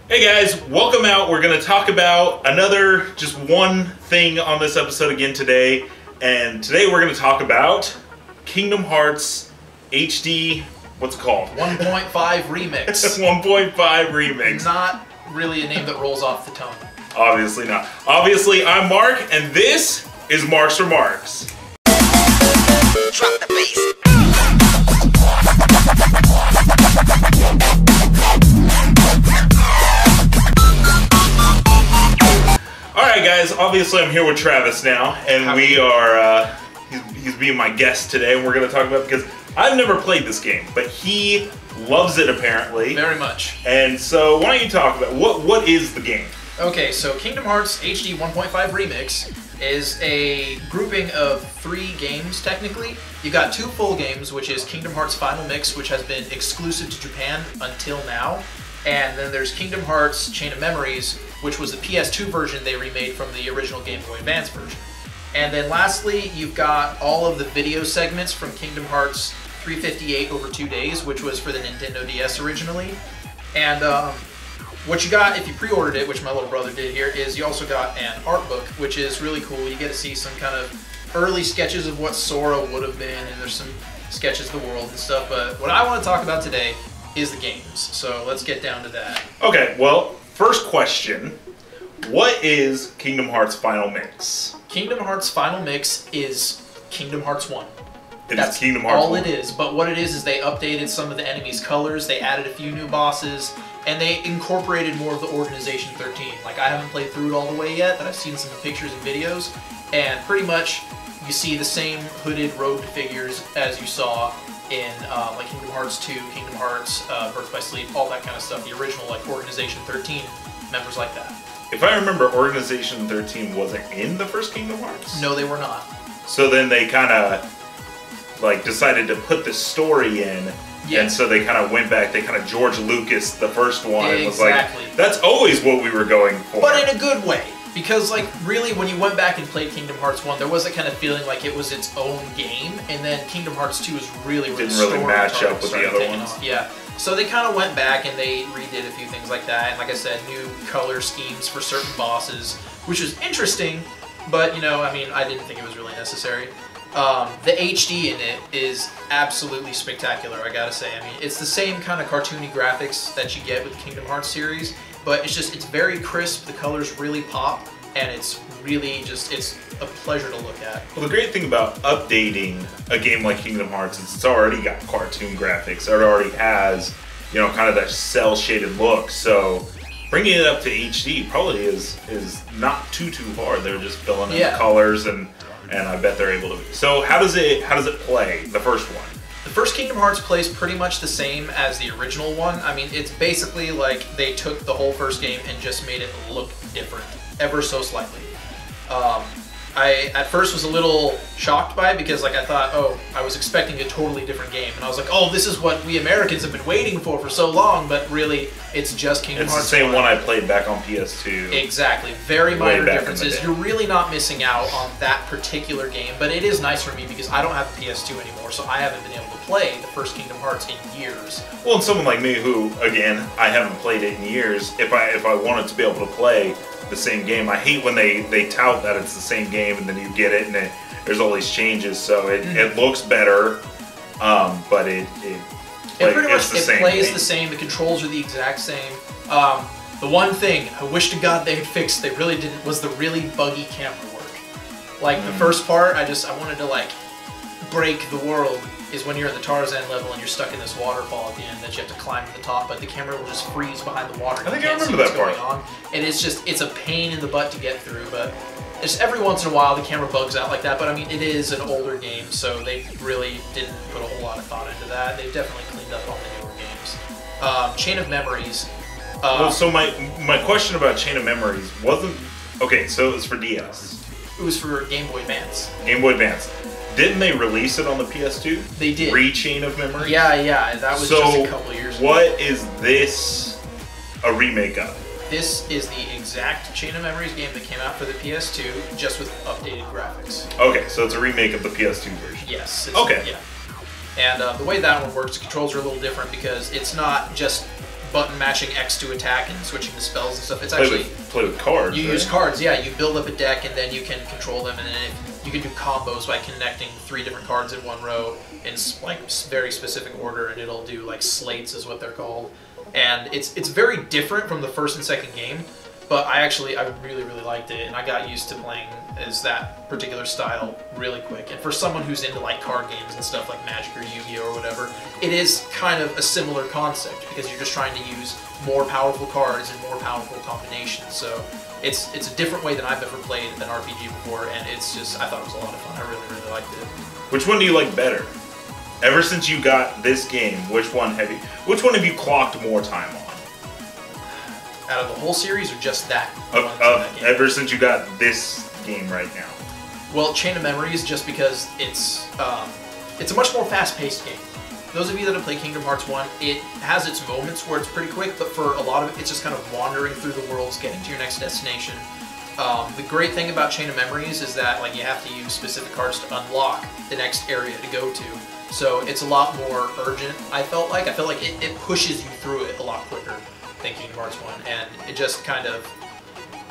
Hey guys, welcome out. We're going to talk about another, just one thing on this episode again today. And today we're going to talk about Kingdom Hearts HD, what's it called? 1.5 Remix. 1.5 Remix. Not really a name that rolls off the tongue. Obviously not. Obviously, I'm Mark, and this is Mark's Remarks. Drop the bass. Alright guys, obviously I'm here with Travis now, and we are, he's being my guest today, and we're going to talk about, because I've never played this game, but he loves it apparently. Very much. And so, why don't you talk about, what is the game? Okay, so Kingdom Hearts HD 1.5 Remix is a grouping of 3 games, technically. You've got 2 full games, which is Kingdom Hearts Final Mix, which has been exclusive to Japan until now. And then there's Kingdom Hearts Chain of Memories, which was the PS2 version they remade from the original Game Boy Advance version. And then lastly, you've got all of the video segments from Kingdom Hearts 358 over 2 days, which was for the Nintendo DS originally. And what you got if you pre-ordered it, which my little brother did here, is you also got an art book, which is really cool. You get to see some kind of early sketches of what Sora would have been, and there's some sketches of the world and stuff. But what I want to talk about today is the games. So let's get down to that. Okay, well, first question. What is Kingdom Hearts Final Mix? Kingdom Hearts Final Mix is Kingdom Hearts 1. That's Kingdom Hearts all 1. it is. But what it is they updated some of the enemies' colors, they added a few new bosses, and they incorporated more of the Organization 13. Like, I haven't played through it all the way yet, but I've seen some pictures and videos, and pretty much you see the same hooded robed figures as you saw in like Kingdom Hearts 2, Kingdom Hearts, Birth by Sleep, all that kind of stuff. The original like Organization 13 members like that. If I remember, Organization 13 wasn't in the first Kingdom Hearts? No, they were not. So then they kind of like decided to put the story in. Yeah. And so they kind of went back, they kind of George Lucas the first one. Exactly. Was like, that's always what we were going for. But in a good way. Because, like, really, when you went back and played Kingdom Hearts 1, there was a kind of feeling like it was its own game, and then Kingdom Hearts 2 is really where didn't the really story match up with the started other taking ones. off. Yeah. So they kind of went back and they redid a few things like that, and like I said, new color schemes for certain bosses, which was interesting, but, you know, I mean, I didn't think it was really necessary. The HD in it is absolutely spectacular, I gotta say. I mean, it's the same kind of cartoony graphics that you get with the Kingdom Hearts series, but it's very crisp, the colors really pop, and it's really just, it's a pleasure to look at. Well, the great thing about updating a game like Kingdom Hearts is it's already got cartoon graphics. It already has, you know, kind of that cel-shaded look. So bringing it up to HD probably is not too hard. They're just filling in the colors, and I bet they're able to. So how does it play, the first one? The first Kingdom Hearts plays pretty much the same as the original one. I mean, it's basically like they took the whole first game and just made it look different, ever so slightly. I at first was a little shocked by it because, like, I thought, oh, I was expecting a totally different game, and I was like, oh, this is what we Americans have been waiting for so long, but really, it's just Kingdom Hearts. It's the same one I played back on PS2. Exactly. Very minor back in the differences. day. You're really not missing out on that particular game, but it is nice for me because I don't have a PS2 anymore, so I haven't been able to play the first Kingdom Hearts in years. Well, and someone like me who, again, I haven't played it in years, if I wanted to be able to play the same game, I hate when they tout that it's the same game and then you get it and there's all these changes, so it looks better, but it pretty much the same plays game. the same. The controls are the exact same. The one thing I wish to God they had fixed, they really didn't, was the really buggy camera work. Like the first part, I wanted to like break the world. Is when you're in the Tarzan level and you're stuck in this waterfall at the end that you have to climb to the top, but the camera will just freeze behind the water. I think I can't see remember what's that going on. And it's a pain in the butt to get through, but just every once in a while the camera bugs out like that. But I mean, it is an older game, so they really didn't put a whole lot of thought into that. They've definitely cleaned up all the newer games. Chain of Memories. Well, so my question about Chain of Memories wasn't, okay, so it was for DS. It was for Game Boy Advance. Game Boy Advance. Didn't they release it on the PS2? They did. Chain of Memories? Yeah, that was just a couple years ago. What is this a remake of? This is the exact Chain of Memories game that came out for the PS2, just with updated graphics. Okay, so it's a remake of the PS2 version. Yes. Okay. Yeah. And the way that one works, the controls are a little different because it's not just button mashing X to attack and switching the spells and stuff. It's Play actually with cards. you right? use cards. Yeah, you build up a deck and then you can control them, and then you can do combos by connecting 3 different cards in one row in like very specific order, and it'll do like slates is what they're called. And it's very different from the first and second game, but I really liked it, and I got used to playing as that particular style really quick. And for someone who's into like card games and stuff like Magic or Yu-Gi-Oh or whatever, it is kind of a similar concept because you're just trying to use more powerful cards and more powerful combinations. So it's a different way than I've ever played an RPG before, and I thought it was a lot of fun. I really liked it. Which one do you like better? Ever since you got this game, which one have you clocked more time on? Out of the whole series, or just that? That game? Ever since you got this game right now. Well, Chain of Memories, just because it's a much more fast-paced game. Those of you that have played Kingdom Hearts 1, it has its moments where it's pretty quick, but for a lot of it, it's just kind of wandering through the worlds, getting to your next destination. The great thing about Chain of Memories is that like you have to use specific cards to unlock the next area to go to. So it's a lot more urgent, I felt like. It pushes you through it a lot quicker than Kingdom Hearts 1, and it just kind of...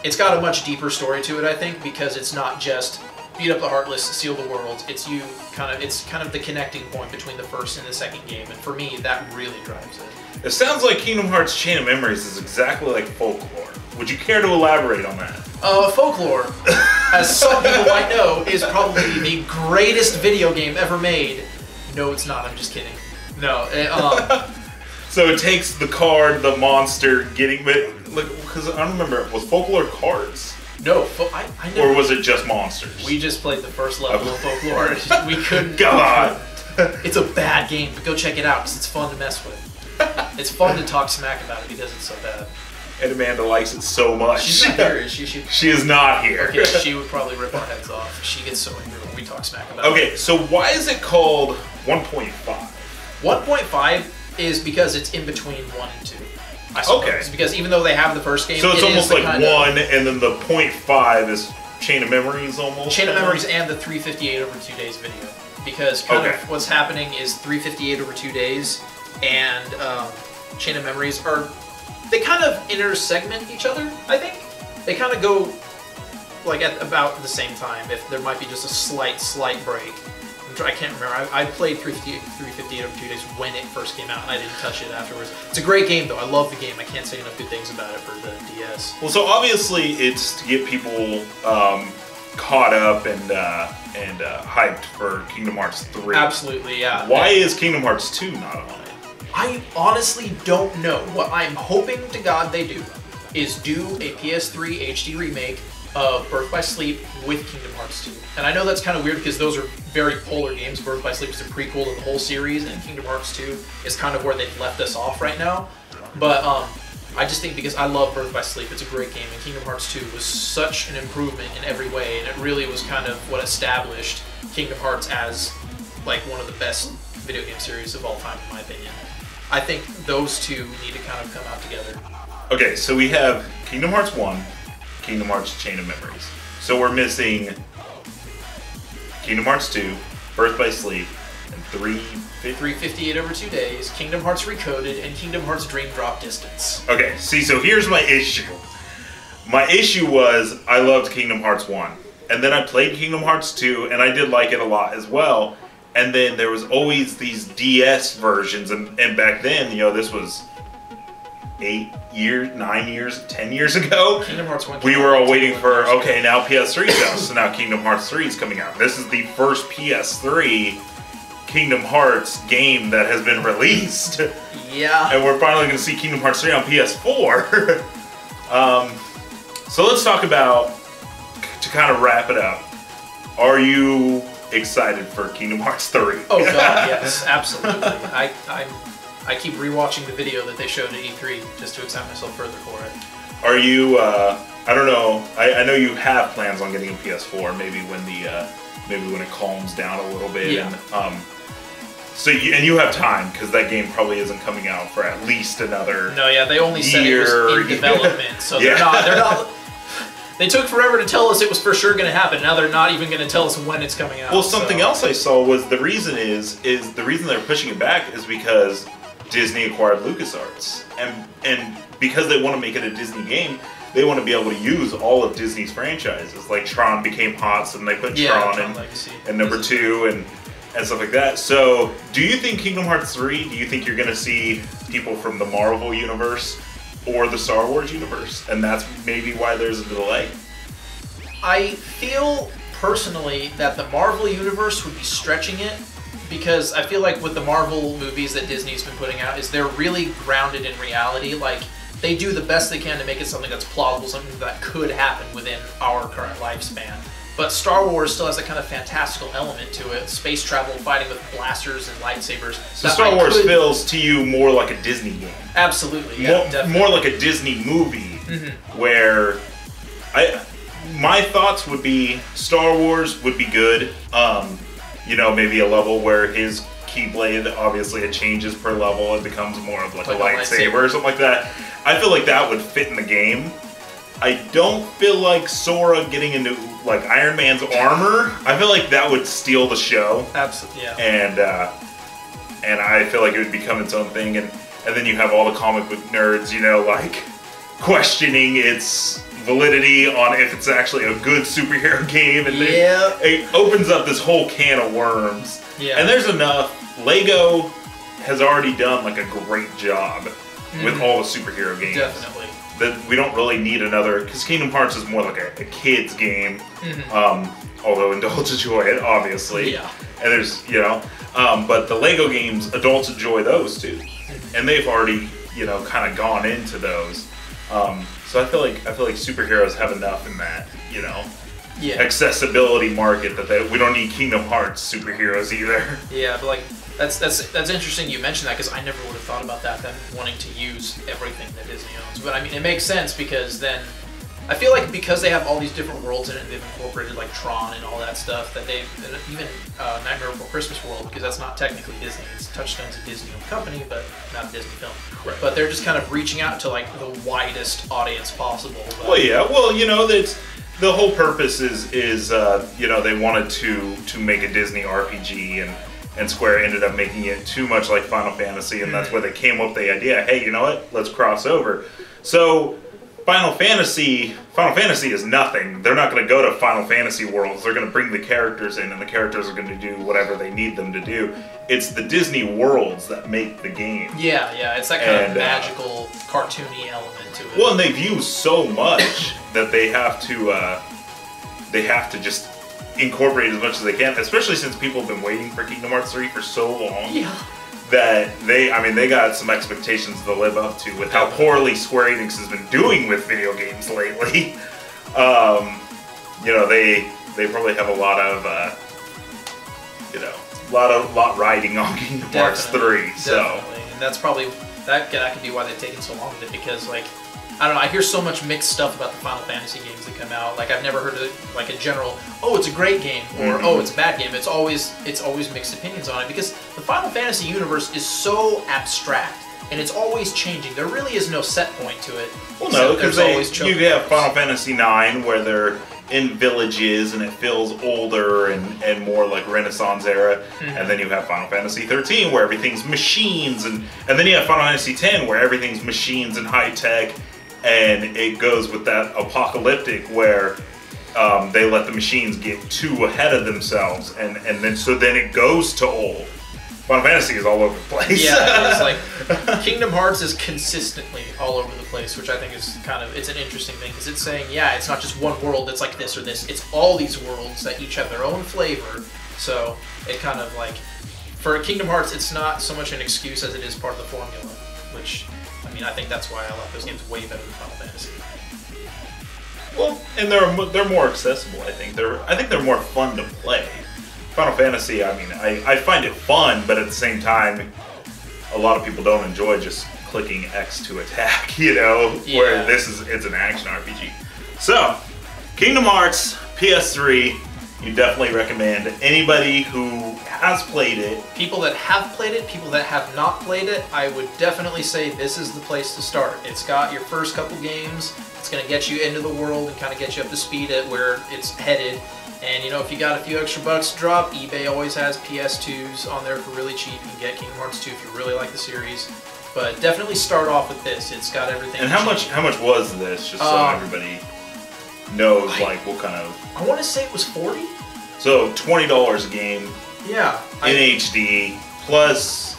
It's got a much deeper story to it, I think, because it's not just beat up the Heartless, seal the world. It's kind of the connecting point between the first and the second game, and for me, that really drives it. It sounds like Kingdom Hearts Chain of Memories is exactly like Folklore. Would you care to elaborate on that? Folklore, as some people might know, is probably the greatest video game ever made. No, it's not. I'm just kidding. No. So it takes the card, the monster, because I don't remember, was Folklore cards? No, I never. Or was it just monsters? We just played the first level of Folklore. We couldn't. God! It's a bad game, but go check it out because it's fun to mess with. It's fun to talk smack about it because it's so bad. And Amanda likes it so much. She's not here, is she? She is not here. Okay, she would probably rip our heads off. She gets so angry when we talk smack about it. Okay, so why is it called 1.5? 1.5 is because it's in between 1 and 2. I suppose. Okay. Because even though they have the first game, so it's almost like 1, of, and then the 0.5 is Chain of Memories almost? Chain of Memories and the 358 over 2 days video. Because kind of what's happening is 358 over 2 days and Chain of Memories they kind of intersegment each other, I think. They kind of go like at about the same time. If there might be just a slight break. I can't remember. I played 358 over 2 days when it first came out, and I didn't touch it afterwards. It's a great game, though. I love the game. I can't say enough good things about it for the DS. Well, so obviously it's to get people caught up and hyped for Kingdom Hearts 3. Absolutely, yeah. Why is Kingdom Hearts 2 not on it? I honestly don't know. What I'm hoping to God they do is do a PS3 HD remake of Birth by Sleep with Kingdom Hearts 2. And I know that's kind of weird because those are very polar games. Birth by Sleep is a prequel to the whole series, and Kingdom Hearts 2 is kind of where they've left us off right now. But I just think because I love Birth by Sleep, it's a great game, and Kingdom Hearts 2 was such an improvement in every way, and it really was kind of what established Kingdom Hearts as like one of the best video game series of all time, in my opinion. I think those two need to kind of come out together. Okay, so we have Kingdom Hearts 1, Kingdom Hearts Chain of Memories. So we're missing Kingdom Hearts 2, Birth by Sleep, and 358 over 2 days, Kingdom Hearts Recoded, and Kingdom Hearts Dream Drop Distance. Okay, see, so here's my issue. My issue was I loved Kingdom Hearts 1, and then I played Kingdom Hearts 2, and I did like it a lot as well. And then there was always these DS versions, and back then, you know, this was 8 years, 9 years, 10 years ago. Kingdom Hearts 1. We were all waiting for, okay, now PS3's out, so now Kingdom Hearts 3 is coming out. This is the first PS3 Kingdom Hearts game that has been released. Yeah. And we're finally going to see Kingdom Hearts 3 on PS4. So let's talk about, to kind of wrap it up, are you excited for Kingdom Hearts 3? Oh god, yes, absolutely. I keep rewatching the video that they showed at E3 just to excite myself further for it. Are you? I don't know. I know you have plans on getting a PS4. Maybe when it calms down a little bit. Yeah. And, so you have time because that game probably isn't coming out for at least another. No, yeah, they only said it was in development, so Yeah. they're not. They took forever to tell us it was for sure going to happen. Now they're not even going to tell us when it's coming out. Well, something else I saw was the reason is the reason they're pushing it back is because Disney acquired LucasArts, and because they want to make it a Disney game, they want to be able to use all of Disney's franchises. Like Tron became hot, so then they put Tron Legacy. and number 2 and stuff like that. So, do you think Kingdom Hearts 3? Do you think you're going to see people from the Marvel universe or the Star Wars universe, and that's maybe why there's a delay? I feel personally that the Marvel universe would be stretching it, because I feel like with the Marvel movies that Disney's been putting out is they're really grounded in reality. Like, they do the best they can to make it something that's plausible, something that could happen within our current lifespan. But Star Wars still has a kind of fantastical element to it. Space travel, fighting with blasters and lightsabers. So Star Wars feels to you more like a Disney game. Absolutely, yeah, more like a Disney movie, where my thoughts would be Star Wars would be good. You know, maybe a level where his Keyblade, obviously it changes per level, it becomes more of like a lightsaber or something like that. I feel like that would fit in the game. I don't feel like Sora getting into like Iron Man's armor. I feel like that would steal the show. Absolutely, yeah. And I feel like it would become its own thing. And then you have all the comic book nerds, you know, like questioning its validity on if it's actually a good superhero game. And it opens up this whole can of worms. Yeah. And there's enough. Lego has already done like a great job with all the superhero games. Definitely. That we don't really need another, because Kingdom Hearts is more like a kid's game, although indulge enjoy it, obviously. Yeah. And there's, you know, but the Lego games, adults enjoy those too, and they've already, you know, kind of gone into those. So I feel like superheroes have enough in that, you know, accessibility market that we don't need Kingdom Hearts superheroes either. Yeah, but like. That's interesting you mentioned that, because I never would have thought about that, them wanting to use everything that Disney owns. But I mean, it makes sense, because then I feel like because they have all these different worlds in it, and they've incorporated like Tron and all that stuff, that they've even Nightmare Before Christmas World, because that's not technically Disney, it's Touchstone's a Disney-owned company, but not a Disney film. Right. But they're just kind of reaching out to like the widest audience possible. But, well, yeah, well, you know, that's the whole purpose is you know, they wanted to make a Disney RPG, and Square ended up making it too much like Final Fantasy, and that's where they came up with the idea, hey, you know what, let's cross over. So Final Fantasy is nothing. They're not going to go to Final Fantasy worlds. They're going to bring the characters in, and the characters are going to do whatever they need them to do. It's the Disney worlds that make the game. Yeah, it's that kind of magical, cartoony element to it. Well, and they've used so much that they have to just incorporate as much as they can, especially since people have been waiting for Kingdom Hearts 3 for so long. Yeah. That they got some expectations to live up to with how poorly Square Enix has been doing with video games lately. You know, they probably have a lot of lot riding on Kingdom Hearts 3. So definitely. And that's probably that could be why they've taken so long with it, because like, I don't know, I hear so much mixed stuff about the Final Fantasy games that come out. Like, I've never heard of like a general, oh, it's a great game, or oh, it's a bad game. It's always mixed opinions on it, because the Final Fantasy universe is so abstract, and it's always changing. There really is no set point to it. Well, no, because you have Final Fantasy IX where they're in villages and it feels older and more like Renaissance era, and then you have Final Fantasy 13 where everything's machines, and then you have Final Fantasy 10 where everything's machines and high tech. And it goes with that apocalyptic where they let the machines get too ahead of themselves, and then it goes to old. Final Fantasy is all over the place. Yeah, it's like Kingdom Hearts is consistently all over the place, which I think is it's an interesting thing, because it's saying, yeah, it's not just one world that's like this or this. It's all these worlds that each have their own flavor. So it kind of like, for Kingdom Hearts, it's not so much an excuse as it is part of the formula, which, I mean, I think that's why I like those games way better than Final Fantasy. Well, and they're more accessible. I think they're more fun to play. Final Fantasy, I mean, I find it fun, but at the same time, a lot of people don't enjoy just clicking X to attack. You know, where it's an action RPG. So, Kingdom Hearts PS3, you definitely recommend anybody who has played it. People that have played it, people that have not played it, I would definitely say this is the place to start. It's got your first couple games. It's going to get you into the world and kind of get you up to speed at where it's headed. And you know, if you got a few extra bucks to drop, eBay always has PS2s on there for really cheap. You can get Kingdom Hearts 2 if you really like the series. But definitely start off with this. It's got everything. And how much was this? Just so everybody knows, like, what kind of. I want to say it was 40. So $20 a game. Yeah. In HD. Plus,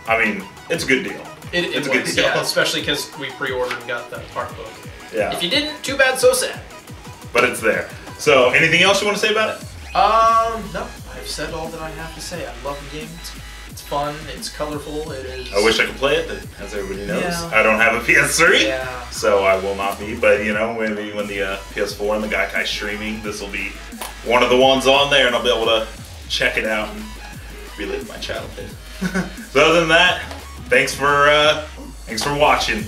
I mean, it's a good deal. It's a good deal. Yeah, especially because we pre-ordered and got the art book. Yeah. If you didn't, too bad, so sad. But it's there. So, anything else you want to say about it? No. I've said all that I have to say. I love the game. It's fun. It's colorful. It is. I wish I could play it, but as everybody knows, Yeah. I don't have a PS3. Yeah. So I will not be. But you know, maybe when the PS4 and the Gaikai streaming, this will be one of the ones on there, and I'll be able to check it out and relive my childhood. So other than that, thanks for watching.